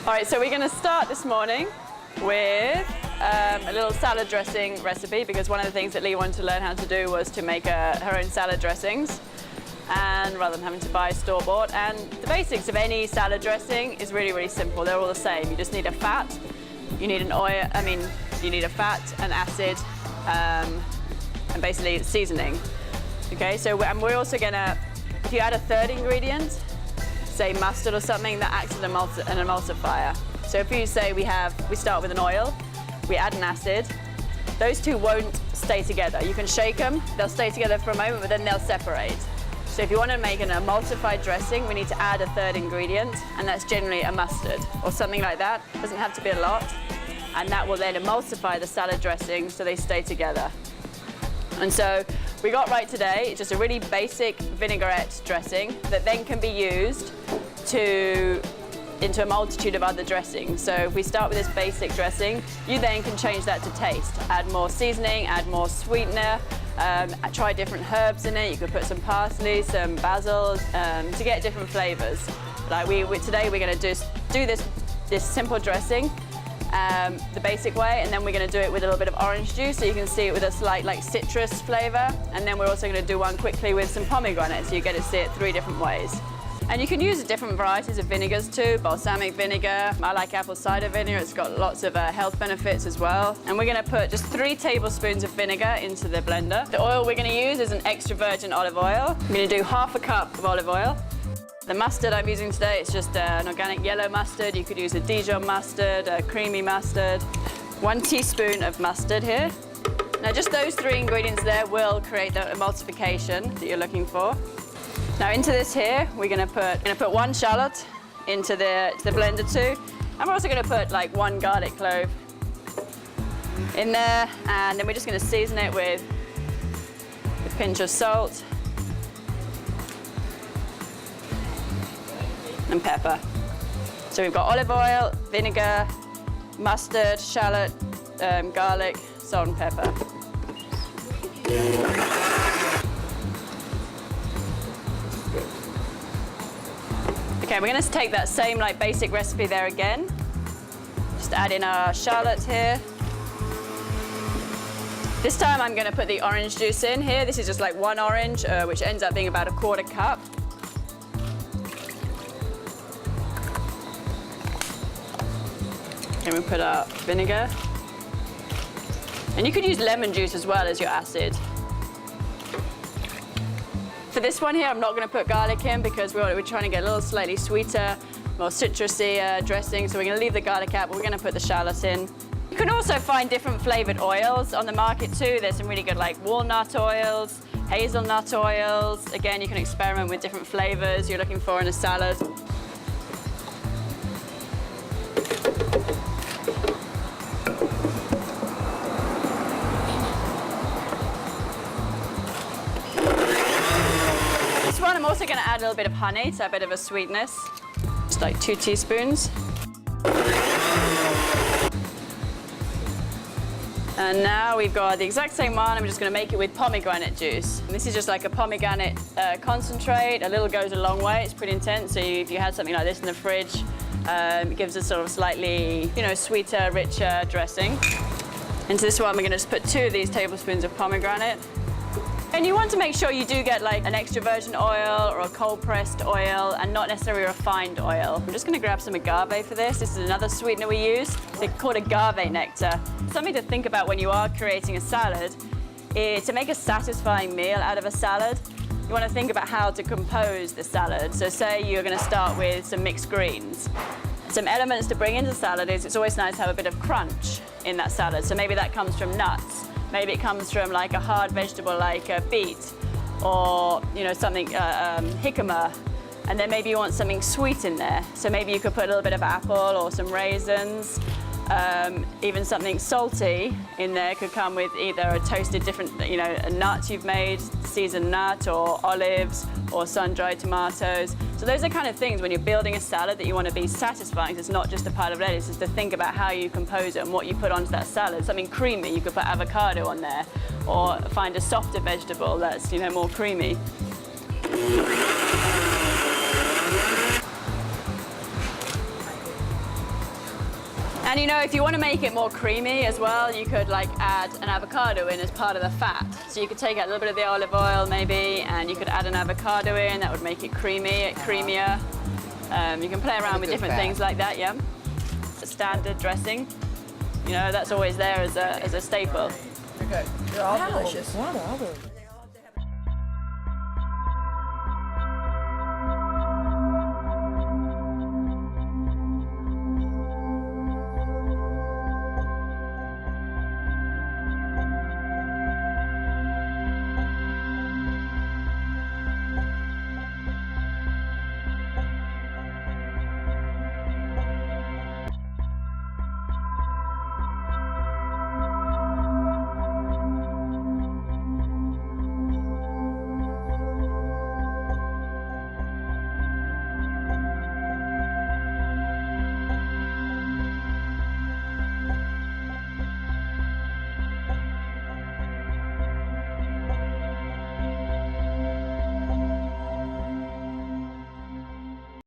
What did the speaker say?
All right, so we're going to start this morning with a little salad dressing recipe, because one of the things that Lee wanted to learn how to do was to make her own salad dressings, and rather than having to buy store-bought. And the basics of any salad dressing is really, really simple. They're all the same. You just need a fat, you need an oil, you need a fat, an acid, and basically seasoning. Okay, so we're also going to, if you add a third ingredient, say mustard or something, that acts as an emulsifier. So if you say we start with an oil, we add an acid, those two won't stay together. You can shake them, they'll stay together for a moment, but then they'll separate. So if you want to make an emulsified dressing, we need to add a third ingredient, and that's generally a mustard or something like that. It doesn't have to be a lot. And that will then emulsify the salad dressing so they stay together. And so we got right today, it's just a really basic vinaigrette dressing that then can be used into a multitude of other dressings. So if we start with this basic dressing, you then can change that to taste. Add more seasoning, add more sweetener, try different herbs in it. You could put some parsley, some basil to get different flavors. Like today we're going to do this simple dressing the basic way, and then we're going to do it with a little bit of orange juice, so you can see it with a slight citrus flavor. And then we're also going to do one quickly with some pomegranate, so you get to see it 3 different ways. And you can use different varieties of vinegars too. Balsamic vinegar, I like apple cider vinegar, it's got lots of health benefits as well. And we're going to put just 3 tablespoons of vinegar into the blender. The oil we're going to use is an extra virgin olive oil. I'm going to do ½ a cup of olive oil. The mustard I'm using today is just an organic yellow mustard. You could use a Dijon mustard, a creamy mustard. 1 teaspoon of mustard here. Now just those 3 ingredients there will create the emulsification that you're looking for. Now into this here, we're going to put 1 shallot into the blender too. And we're also going to put 1 garlic clove in there. And then we're just going to season it with a pinch of salt and pepper. So we've got olive oil, vinegar, mustard, shallot, garlic, salt and pepper. Okay, we're going to take that same basic recipe there again. Just add in our shallots here. This time I'm going to put the orange juice in here. This is just 1 orange, which ends up being about 1/4 cup. And we put our vinegar. And you could use lemon juice as well as your acid. For this one here, I'm not going to put garlic in because we're trying to get a little slightly sweeter, more citrusy dressing. So we're going to leave the garlic out, but we're going to put the shallots in. You can also find different flavored oils on the market too. There's some really good walnut oils, hazelnut oils. Again, you can experiment with different flavors you're looking for in a salad. I'm also going to add a little bit of honey to a bit of a sweetness, just 2 teaspoons. And now we've got the exact same one. I'm just going to make it with pomegranate juice. And this is just a pomegranate concentrate. A little goes a long way. It's pretty intense. So if you had something like this in the fridge, it gives a sort of slightly, sweeter, richer dressing. Into this one, we're going to just put 2 of these tablespoons of pomegranate. And you want to make sure you do get an extra virgin oil or a cold pressed oil and not necessarily refined oil. I'm just going to grab some agave for this. This is another sweetener we use. It's called agave nectar. Something to think about when you are creating a salad is to make a satisfying meal out of a salad. You want to think about how to compose the salad. So say you're going to start with some mixed greens. Some elements to bring into the salad is it's always nice to have a bit of crunch in that salad. So maybe that comes from nuts. Maybe it comes from a hard vegetable like a beet or something, jicama. And then maybe you want something sweet in there. So maybe you could put a little bit of apple or some raisins. Even something salty in there could come with either a toasted a nut you've made, seasoned nut, or olives, or sun-dried tomatoes. So those are kind of things when you're building a salad that you want to be satisfying. It's not just a pile of lettuce, it's to think about how you compose it and what you put onto that salad. Something creamy, you could put avocado on there, or find a softer vegetable that's more creamy. And you know, if you want to make it more creamy as well, you could like add an avocado in as part of the fat. So you could take out a little bit of the olive oil maybe, and you could add an avocado in. That would make it creamier. You can play around with different things like that, yeah. A standard dressing, you know, that's always there as a staple. They're good. They're all delicious.